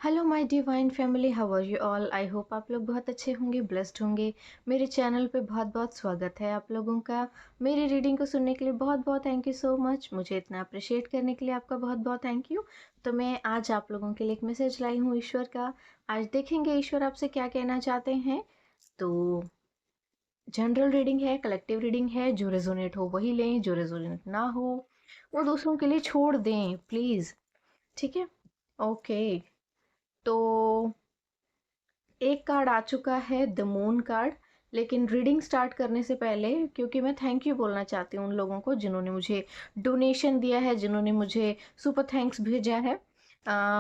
Hello my divine family, how are you all. I hope आप लोग बहुत अच्छे होंगे, ब्लेस्ड होंगे। मेरे चैनल पे बहुत बहुत स्वागत है आप लोगों का। मेरी रीडिंग को सुनने के लिए बहुत बहुत थैंक यू सो मच। मुझे इतना अप्रिशिएट करने के लिए आपका बहुत बहुत थैंक यू। तो मैं आज आप लोगों के लिए एक मैसेज लाई हूँ ईश्वर का। आज देखेंगे ईश्वर आपसे क्या कहना चाहते हैं। तो जनरल रीडिंग है, कलेक्टिव रीडिंग है। जो रेजोनेट हो वही लें, जो रेजोनेट ना हो वो दूसरों के लिए छोड़ दें प्लीज़। ठीक है, ओके। तो एक कार्ड आ चुका है, द मून कार्ड। लेकिन रीडिंग स्टार्ट करने से पहले, क्योंकि मैं थैंक यू बोलना चाहती हूँ उन लोगों को जिन्होंने मुझे डोनेशन दिया है, जिन्होंने मुझे सुपर थैंक्स भेजा है।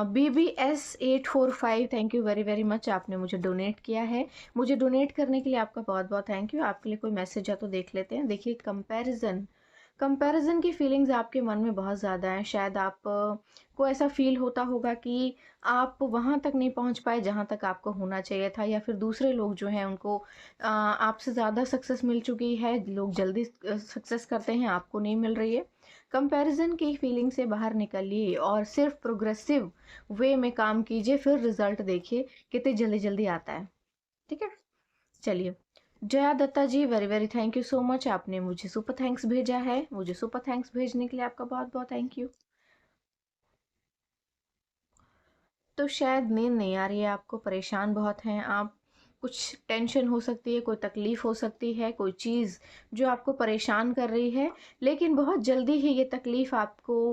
BBS845, thank you very very much, आपने मुझे डोनेट किया है। मुझे डोनेट करने के लिए आपका बहुत बहुत थैंक यू। आपके लिए कोई मैसेज है तो देख लेते हैं। देखिए, कंपैरिजन कंपैरिजन की फीलिंग्स आपके मन में बहुत ज़्यादा हैं। शायद आप को ऐसा फील होता होगा कि आप वहाँ तक नहीं पहुँच पाए जहाँ तक आपको होना चाहिए था, या फिर दूसरे लोग जो हैं उनको आपसे ज़्यादा सक्सेस मिल चुकी है। लोग जल्दी सक्सेस करते हैं, आपको नहीं मिल रही है। कंपैरिजन की फीलिंग से बाहर निकलिए और सिर्फ प्रोग्रेसिव वे में काम कीजिए, फिर रिजल्ट देखिए कितने जल्दी जल्दी आता है। ठीक है, चलिए। Jaya Datta ji, very very thank you so much, आपने मुझे सुपर थैंक्स भेजा है। मुझे सुपर थैंक्स भेजने के लिए आपका बहुत बहुत थैंक यू। तो शायद नींद नहीं आ रही है आपको, परेशान बहुत हैं आप। कुछ टेंशन हो सकती है, कोई तकलीफ हो सकती है, कोई चीज़ जो आपको परेशान कर रही है। लेकिन बहुत जल्दी ही ये तकलीफ आपको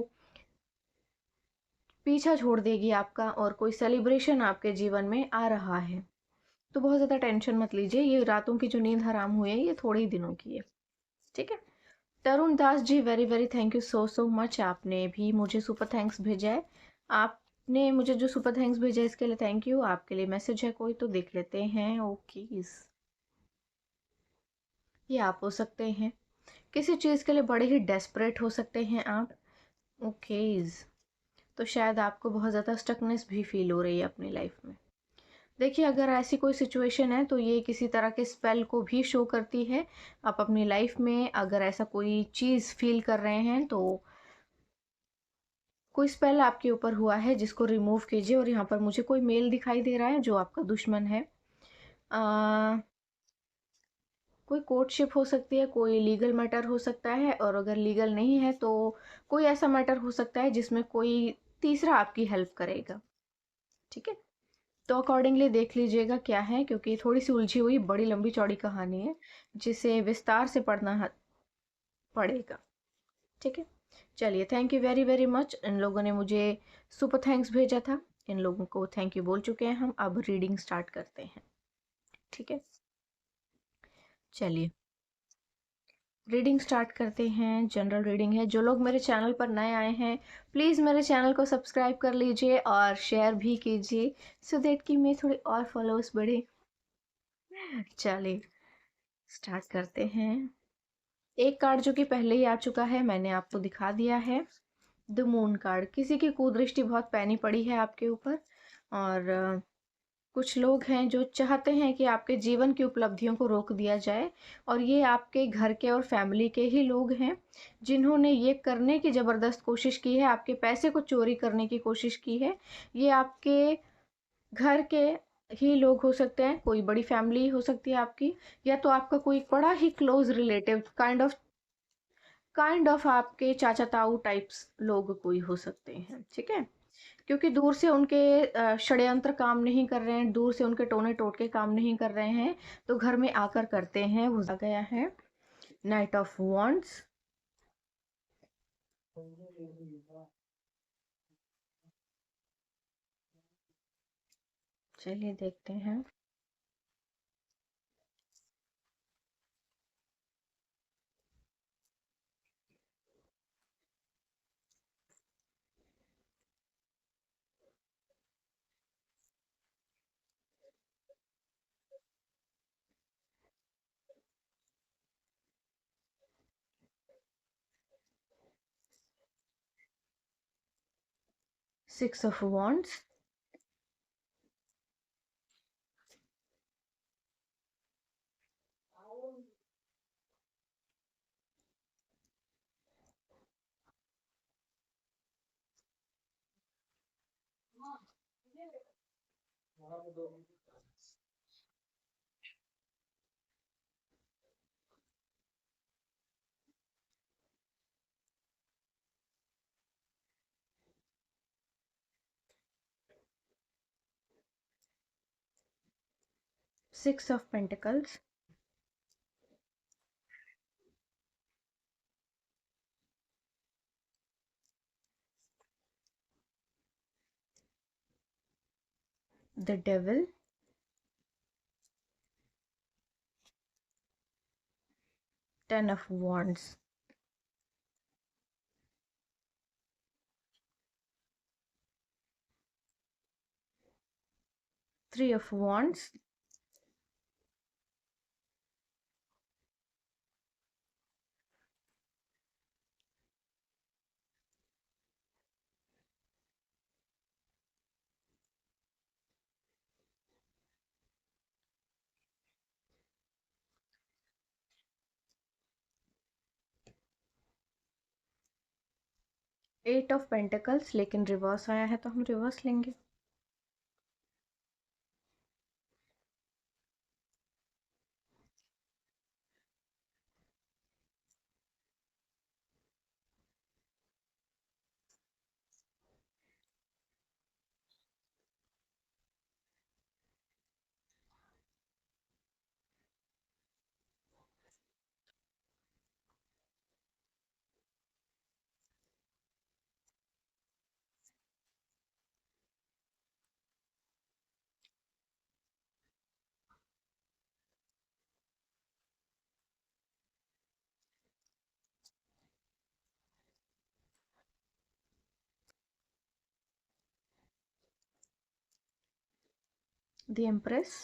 पीछा छोड़ देगी आपका, और कोई सेलिब्रेशन आपके जीवन में आ रहा है। तो बहुत ज़्यादा टेंशन मत लीजिए। ये रातों की जो नींद हराम हुई है ये थोड़े ही दिनों की है। ठीक है। Tarun Das ji, very very thank you so so much, आपने भी मुझे सुपर थैंक्स भेजा है। आपने मुझे जो सुपर थैंक्स भेजा है इसके लिए थैंक यू। आपके लिए मैसेज है कोई तो देख लेते हैं। ओके, ये आप हो सकते हैं। किसी चीज़ के लिए बड़े ही डेस्परेट हो सकते हैं आप। ओके, तो शायद आपको बहुत ज़्यादा स्टकनेस भी फील हो रही है अपनी लाइफ में। देखिए, अगर ऐसी कोई सिचुएशन है तो ये किसी तरह के स्पेल को भी शो करती है। आप अपनी लाइफ में अगर ऐसा कोई चीज़ फील कर रहे हैं तो कोई स्पेल आपके ऊपर हुआ है जिसको रिमूव कीजिए। और यहाँ पर मुझे कोई मेल दिखाई दे रहा है जो आपका दुश्मन है। आ, कोई कोर्टशिप हो सकती है, कोई लीगल मैटर हो सकता है, और अगर लीगल नहीं है तो कोई ऐसा मैटर हो सकता है जिसमें कोई तीसरा आपकी हेल्प करेगा। ठीक है, तो अकॉर्डिंगली देख लीजिएगा क्या है, क्योंकि थोड़ी सी उलझी हुई बड़ी लंबी चौड़ी कहानी है जिसे विस्तार से पढ़ना पड़ेगा। ठीक है, चलिए। Thank you very very much. इन लोगों ने मुझे सुपर थैंक्स भेजा था, इन लोगों को थैंक यू बोल चुके हैं हम। अब रीडिंग स्टार्ट करते हैं। ठीक है, चलिए रीडिंग स्टार्ट करते हैं। जनरल रीडिंग है। जो लोग मेरे चैनल पर नए आए हैं प्लीज़ मेरे चैनल को सब्सक्राइब कर लीजिए और शेयर भी कीजिए, सो दैट कि मैं थोड़ी और फॉलोअर्स बढ़े। चलिए स्टार्ट करते हैं। एक कार्ड जो कि पहले ही आ चुका है, मैंने आपको दिखा दिया है, द मून कार्ड। किसी की कुदृष्टि बहुत पैनी पड़ी है आपके ऊपर, और कुछ लोग हैं जो चाहते हैं कि आपके जीवन की उपलब्धियों को रोक दिया जाए। और ये आपके घर के और फैमिली के ही लोग हैं जिन्होंने ये करने की ज़बरदस्त कोशिश की है, आपके पैसे को चोरी करने की कोशिश की है। ये आपके घर के ही लोग हो सकते हैं, कोई बड़ी फैमिली हो सकती है आपकी, या तो आपका कोई बड़ा ही क्लोज रिलेटिव, काइंड ऑफ आपके चाचा ताऊ टाइप्स लोग कोई हो सकते हैं। ठीक है, क्योंकि दूर से उनके षड्यंत्र काम नहीं कर रहे हैं, दूर से उनके टोने टोटके काम नहीं कर रहे हैं, तो घर में आकर करते हैं। वो आ गया है नाइट ऑफ वॉन्ड्स। चलिए देखते हैं। 6 of wands, six of pentacles, the devil, ten of wands, three of wands, 8 of pentacles, लेकिन रिवर्स आया है तो हम रिवर्स लेंगे। 'The empress',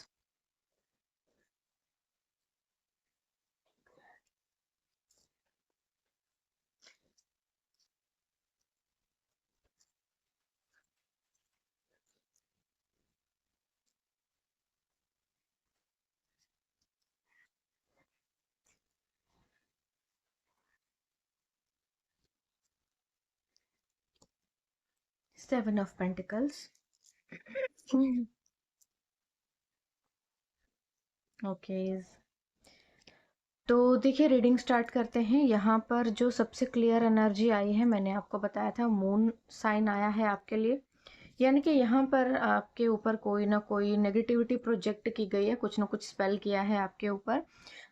7 of pentacles. Okay, तो देखिए रीडिंग स्टार्ट करते हैं। यहाँ पर जो सबसे क्लियर एनर्जी आई है, मैंने आपको बताया था मून साइन आया है आपके लिए, यानी कि यहाँ पर आपके ऊपर कोई ना कोई नेगेटिविटी प्रोजेक्ट की गई है, कुछ ना कुछ स्पेल किया है आपके ऊपर,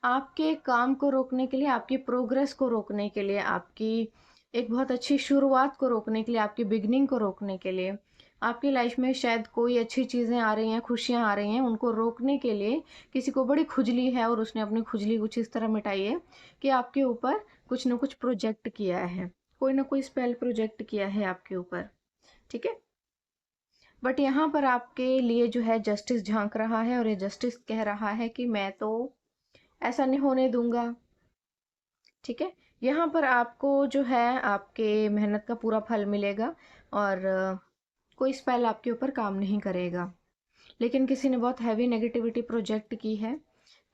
आपके काम को रोकने के लिए, आपकी प्रोग्रेस को रोकने के लिए, आपकी एक बहुत अच्छी शुरुआत को रोकने के लिए, आपकी बिगनिंग को रोकने के लिए, आपकी लाइफ में शायद कोई अच्छी चीज़ें आ रही हैं, खुशियाँ आ रही हैं, उनको रोकने के लिए किसी को बड़ी खुजली है और उसने अपनी खुजली कुछ इस तरह मिटाई है कि आपके ऊपर कुछ ना कुछ प्रोजेक्ट किया है, कोई ना कोई स्पेल प्रोजेक्ट किया है आपके ऊपर, ठीक है। बट यहाँ पर आपके लिए जो है जस्टिस झांक रहा है और ये जस्टिस कह रहा है कि मैं तो ऐसा नहीं होने दूंगा, ठीक है। यहाँ पर आपको जो है आपके मेहनत का पूरा फल मिलेगा और कोई स्पेल आपके ऊपर काम नहीं करेगा, लेकिन किसी ने बहुत हैवी नेगेटिविटी प्रोजेक्ट की है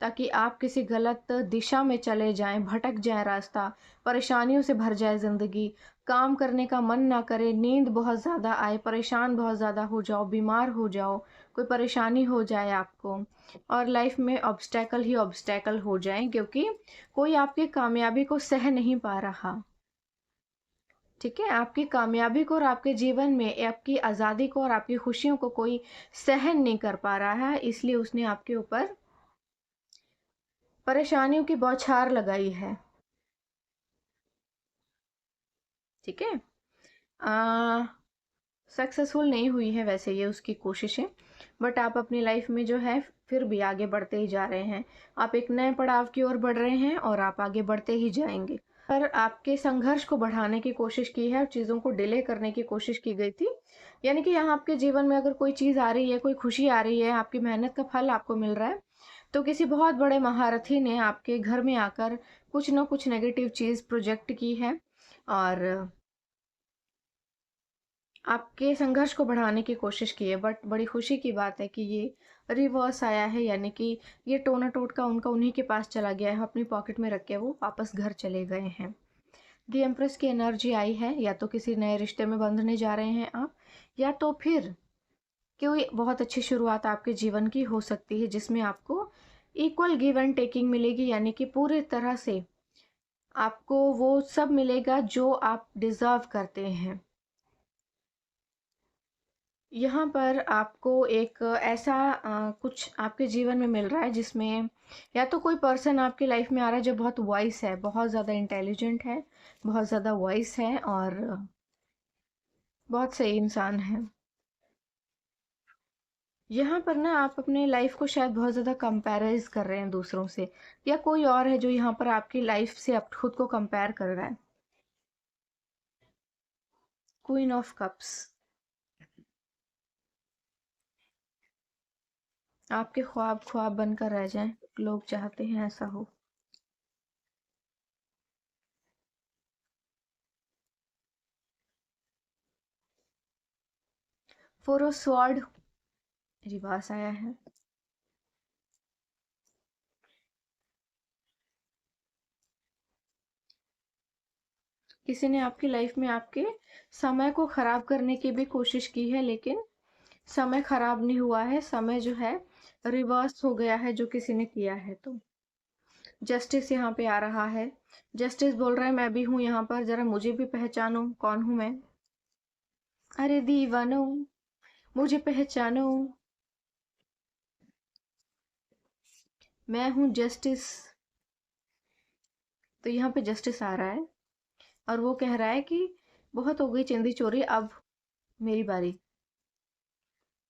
ताकि आप किसी गलत दिशा में चले जाएं, भटक जाए रास्ता, परेशानियों से भर जाए ज़िंदगी, काम करने का मन ना करे, नींद बहुत ज़्यादा आए, परेशान बहुत ज़्यादा हो जाओ, बीमार हो जाओ, कोई परेशानी हो जाए आपको और लाइफ में ऑब्स्टेकल ही ऑब्स्टेकल हो जाए, क्योंकि कोई आपकी कामयाबी को सह नहीं पा रहा, ठीक है। आपकी कामयाबी को और आपके जीवन में आपकी आज़ादी को और आपकी खुशियों को कोई सहन नहीं कर पा रहा है, इसलिए उसने आपके ऊपर परेशानियों की बौछार लगाई है, ठीक है। सक्सेसफुल नहीं हुई है वैसे ये उसकी कोशिशें, बट आप अपनी लाइफ में जो है फिर भी आगे बढ़ते ही जा रहे हैं, आप एक नए पड़ाव की ओर बढ़ रहे हैं और आप आगे बढ़ते ही जाएंगे। पर आपके संघर्ष को बढ़ाने की कोशिश की है और चीज़ों को डिले करने की कोशिश की गई थी, यानी कि यहाँ आपके जीवन में अगर कोई चीज़ आ रही है, कोई खुशी आ रही है, आपकी मेहनत का फल आपको मिल रहा है, तो किसी बहुत बड़े महारथी ने आपके घर में आकर कुछ ना कुछ नेगेटिव चीज़ प्रोजेक्ट की है और आपके संघर्ष को बढ़ाने की कोशिश की है। बट बड़ी खुशी की बात है कि ये रिवर्स आया है, यानी कि ये टोना टोटका उनका उन्हीं के पास चला गया है, अपनी पॉकेट में रख के वो वापस घर चले गए हैं। द एम्प्रेस की एनर्जी आई है, या तो किसी नए रिश्ते में बंधने जा रहे हैं आप, या तो फिर कोई बहुत अच्छी शुरुआत आपके जीवन की हो सकती है जिसमें आपको इक्वल गिव एंड टेकिंग मिलेगी, यानी कि पूरी तरह से आपको वो सब मिलेगा जो आप डिज़र्व करते हैं। यहाँ पर आपको एक ऐसा कुछ आपके जीवन में मिल रहा है जिसमें या तो कोई पर्सन आपकी लाइफ में आ रहा है जो बहुत वॉइस है, बहुत ज़्यादा इंटेलिजेंट है, बहुत ज़्यादा वॉइस है और बहुत सही इंसान है। यहाँ पर ना आप अपने लाइफ को शायद बहुत ज़्यादा कंपेराइज कर रहे हैं दूसरों से, या कोई और है जो यहाँ पर आपकी लाइफ से आप खुद को कंपेयर कर रहा है। क्वीन ऑफ कप्स, आपके ख्वाब ख्वाब बनकर रह जाएं, लोग चाहते हैं ऐसा हो। फोर ऑफ स्वॉर्ड रिवर्स आया है। किसी ने आपकी लाइफ में आपके समय को खराब करने की भी कोशिश की है, लेकिन समय खराब नहीं हुआ है, समय जो है रिवर्स हो गया है जो किसी ने किया है। तो जस्टिस यहाँ पे आ रहा है। जस्टिस बोल रहा है मैं भी हूँ यहाँ पर, जरा मुझे भी पहचानो, कौन हूँ मैं। अरे दीवानो, मुझे पहचानो, मैं हूँ जस्टिस। तो यहाँ पे जस्टिस आ रहा है और वो कह रहा है कि बहुत हो गई चिंदी चोरी, अब मेरी बारी।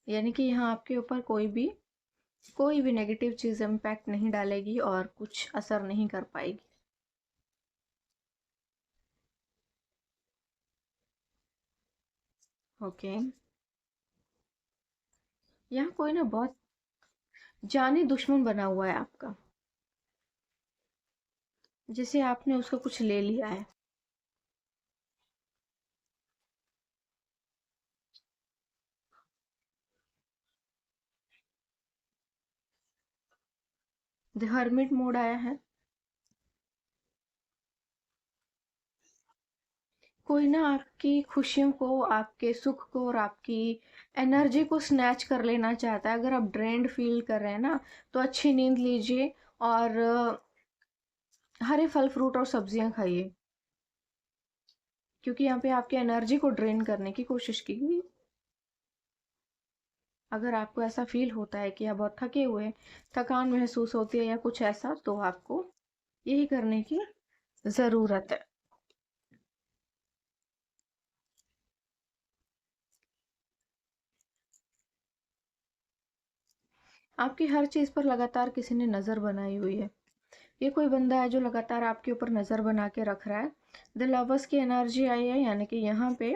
यानी कि यहाँ आपके ऊपर कोई भी नेगेटिव चीज़ इम्पैक्ट नहीं डालेगी और कुछ असर नहीं कर पाएगी। ओके, यहाँ कोई ना बहुत जानी दुश्मन बना हुआ है आपका, जिसे आपने उसको कुछ ले लिया है। द हर्मिट मोड आया है। कोई ना आपकी खुशियों को, आपके सुख को और आपकी एनर्जी को स्नैच कर लेना चाहता है। अगर आप ड्रेन्ड फील कर रहे हैं ना, तो अच्छी नींद लीजिए और हरे फल फ्रूट और सब्जियां खाइए, क्योंकि यहाँ पे आपकी एनर्जी को ड्रेन करने की कोशिश की गई। अगर आपको ऐसा फील होता है कि आप बहुत थके हुए हैं, थकान महसूस होती है या कुछ ऐसा, तो आपको यही करने की ज़रूरत है। आपकी हर चीज़ पर लगातार किसी ने नज़र बनाई हुई है। ये कोई बंदा है जो लगातार आपके ऊपर नज़र बना के रख रहा है। द लवर्स की एनर्जी आई है, यानी कि यहाँ पे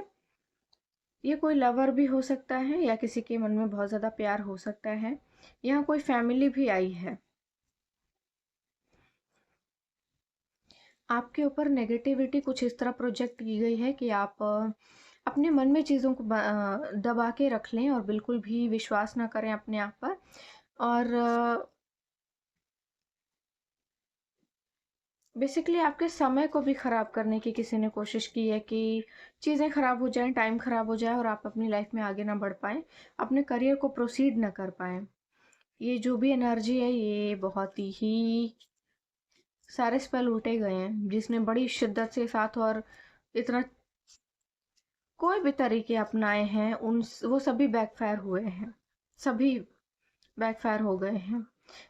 ये कोई लवर भी हो सकता है या किसी के मन में बहुत ज़्यादा प्यार हो सकता है। यहाँ कोई फैमिली भी आई है। आपके ऊपर नेगेटिविटी कुछ इस तरह प्रोजेक्ट की गई है कि आप अपने मन में चीज़ों को दबा के रख लें और बिल्कुल भी विश्वास ना करें अपने आप पर। और बेसिकली आपके समय को भी ख़राब करने की किसी ने कोशिश की है कि चीज़ें ख़राब हो जाएं, टाइम ख़राब हो जाए और आप अपनी लाइफ में आगे ना बढ़ पाएँ, अपने करियर को प्रोसीड ना कर पाएँ। ये जो भी एनर्जी है ये बहुत ही सारे स्पेल उल्टे गए हैं, जिसने बड़ी शिद्दत के साथ और इतना कोई भी तरीके अपनाए हैं, उन वो सभी बैकफायर हुए हैं, सभी बैकफायर हो गए हैं।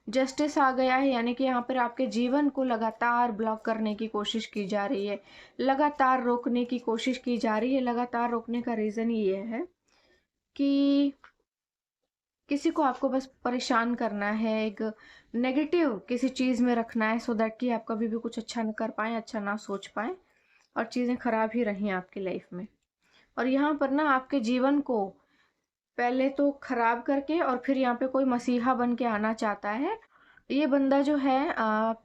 जस्टिस आ गया है, यानी कि यहाँ पर आपके जीवन को लगातार ब्लॉक करने की कोशिश की जा रही है, लगातार रोकने की कोशिश की जा रही है। लगातार रोकने का रीज़न ये है कि किसी को आपको बस परेशान करना है, एक नेगेटिव किसी चीज़ में रखना है, सो दैट कि आप कभी भी कुछ अच्छा ना कर पाएँ, अच्छा ना सोच पाएँ और चीज़ें खराब ही रहें आपकी लाइफ में। और यहाँ पर ना आपके जीवन को पहले तो खराब करके और फिर यहाँ पे कोई मसीहा बन के आना चाहता है। ये बंदा जो है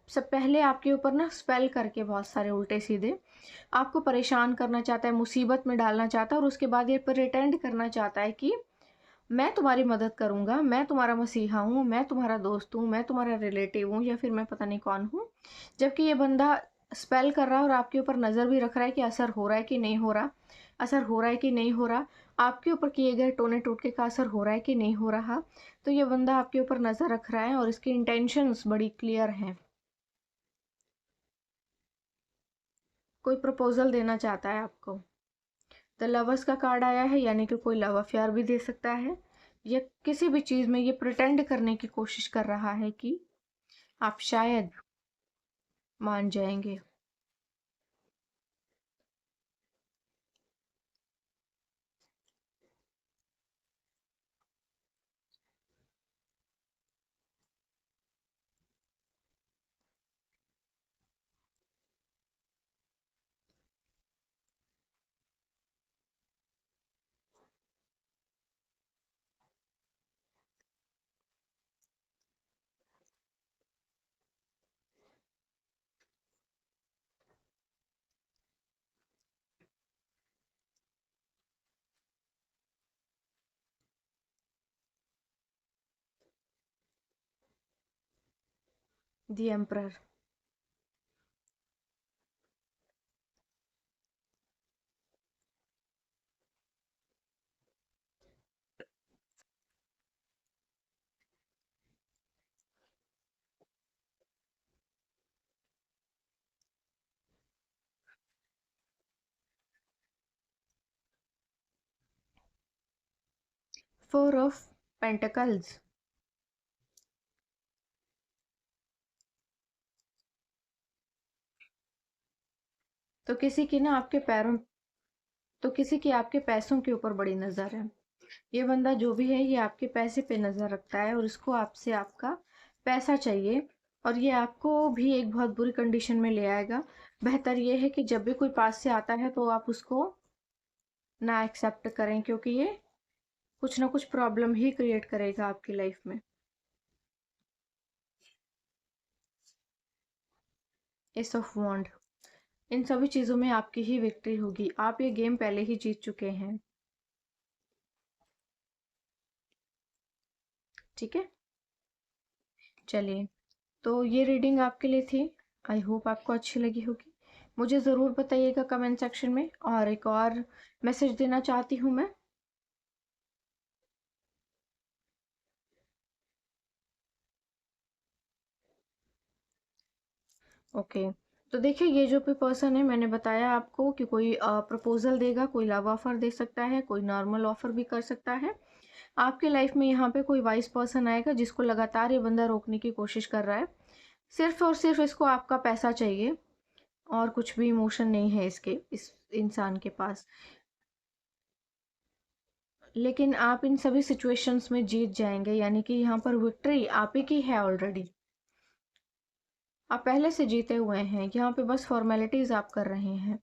सब पहले आपके ऊपर ना स्पेल करके बहुत सारे उल्टे सीधे आपको परेशान करना चाहता है, मुसीबत में डालना चाहता है और उसके बाद ये प्रिटेंड करना चाहता है कि मैं तुम्हारी मदद करूँगा, मैं तुम्हारा मसीहा हूँ, मैं तुम्हारा दोस्त हूँ, मैं तुम्हारा रिलेटिव हूँ या फिर मैं पता नहीं कौन हूँ। जबकि ये बंदा स्पेल कर रहा है और आपके ऊपर नज़र भी रख रहा है कि असर हो रहा है कि नहीं हो रहा, असर हो रहा है कि नहीं हो रहा। आपके ऊपर किए गए टोने टोटके का असर हो रहा है कि नहीं हो रहा। तो ये बंदा आपके ऊपर नज़र रख रहा है और इसकी इंटेंशंस बड़ी क्लियर हैं। कोई प्रपोजल देना चाहता है आपको। द लवर्स का कार्ड आया है, यानी कि कोई लव अफेयर भी दे सकता है, या किसी भी चीज़ में ये प्रिटेंड करने की कोशिश कर रहा है कि आप शायद मान जाएंगे। The emperor. Four of pentacles. तो किसी की ना आपके पैरों तो किसी की आपके पैसों के ऊपर बड़ी नज़र है। ये बंदा जो भी है ये आपके पैसे पे नज़र रखता है और इसको आपसे आपका पैसा चाहिए, और ये आपको भी एक बहुत बुरी कंडीशन में ले आएगा। बेहतर ये है कि जब भी कोई पास से आता है तो आप उसको ना एक्सेप्ट करें, क्योंकि ये कुछ ना कुछ प्रॉब्लम ही क्रिएट करेगा आपकी लाइफ में। एस ऑफ वॉन्ड। इन सभी चीज़ों में आपकी ही विक्ट्री होगी। आप ये गेम पहले ही जीत चुके हैं। ठीक है, चलिए, तो ये रीडिंग आपके लिए थी। आई होप आपको अच्छी लगी होगी। मुझे ज़रूर बताइएगा कमेंट सेक्शन में। और एक और मैसेज देना चाहती हूँ मैं। ओके, तो देखिए, ये जो भी पर्सन है, मैंने बताया आपको कि कोई प्रपोजल देगा, कोई लव ऑफर दे सकता है, कोई नॉर्मल ऑफर भी कर सकता है। आपके लाइफ में यहाँ पे कोई वाइस पर्सन आएगा जिसको लगातार ये बंदा रोकने की कोशिश कर रहा है। सिर्फ और सिर्फ इसको आपका पैसा चाहिए, और कुछ भी इमोशन नहीं है इस इंसान के पास। लेकिन आप इन सभी सिचुएशंस में जीत जाएंगे, यानी कि यहाँ पर विक्ट्री आप ही की है ऑलरेडी। आप पहले से जीते हुए हैं, यहाँ पे बस फॉर्मेलिटीज आप कर रहे हैं।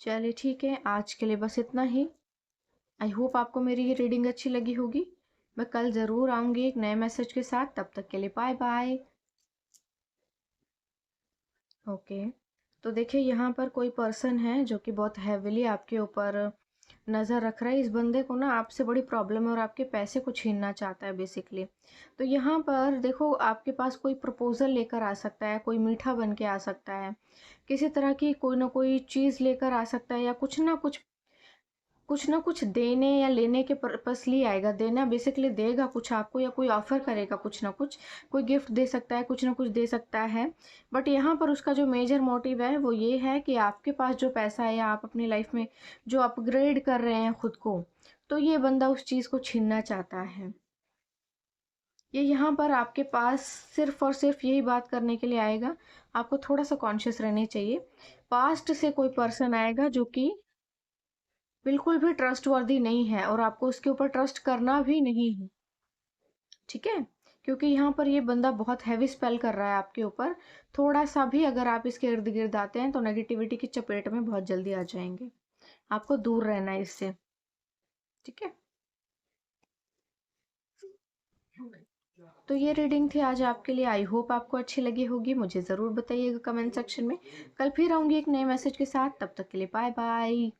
चलिए ठीक है, आज के लिए बस इतना ही। आई होप आपको मेरी ये रीडिंग अच्छी लगी होगी। मैं कल ज़रूर आऊँगी एक नए मैसेज के साथ। तब तक के लिए बाय बाय। ओके, तो देखिए, यहाँ पर कोई पर्सन है जो कि बहुत हैविली आपके ऊपर नज़र रख रहा है। इस बंदे को ना आपसे बड़ी प्रॉब्लम है और आपके पैसे को छीनना चाहता है बेसिकली। तो यहाँ पर देखो, आपके पास कोई प्रपोजल लेकर आ सकता है, कोई मीठा बन के आ सकता है, किसी तरह की कोई ना कोई चीज़ लेकर आ सकता है, या कुछ ना कुछ देने या लेने के पर्पसली आएगा। देना बेसिकली देगा कुछ आपको, या कोई ऑफर करेगा कुछ ना कुछ, कोई गिफ्ट दे सकता है, कुछ ना कुछ दे सकता है। बट यहाँ पर उसका जो मेजर मोटिव है वो ये है कि आपके पास जो पैसा है, या आप अपनी लाइफ में जो अपग्रेड कर रहे हैं खुद को, तो ये बंदा उस चीज़ को छीनना चाहता है। ये यहाँ पर आपके पास सिर्फ और सिर्फ यही बात करने के लिए आएगा। आपको थोड़ा सा कॉन्शियस रहने चाहिए। पास्ट से कोई पर्सन आएगा जो कि बिल्कुल भी ट्रस्टवर्दी नहीं है, और आपको उसके ऊपर ट्रस्ट करना भी नहीं है। ठीक है, क्योंकि यहाँ पर ये बंदा बहुत हैवी स्पेल कर रहा है आपके ऊपर। थोड़ा सा भी अगर आप इसके इर्द गिर्द आते हैं तो नेगेटिविटी की चपेट में बहुत जल्दी आ जाएंगे। आपको दूर रहना है इससे। ठीक है, तो ये रीडिंग थी आज आपके लिए। आई होप आपको अच्छी लगी होगी। मुझे ज़रूर बताइएगा कमेंट सेक्शन में। कल फिर आऊँगी एक नए मैसेज के साथ। तब तक के लिए बाय बाय।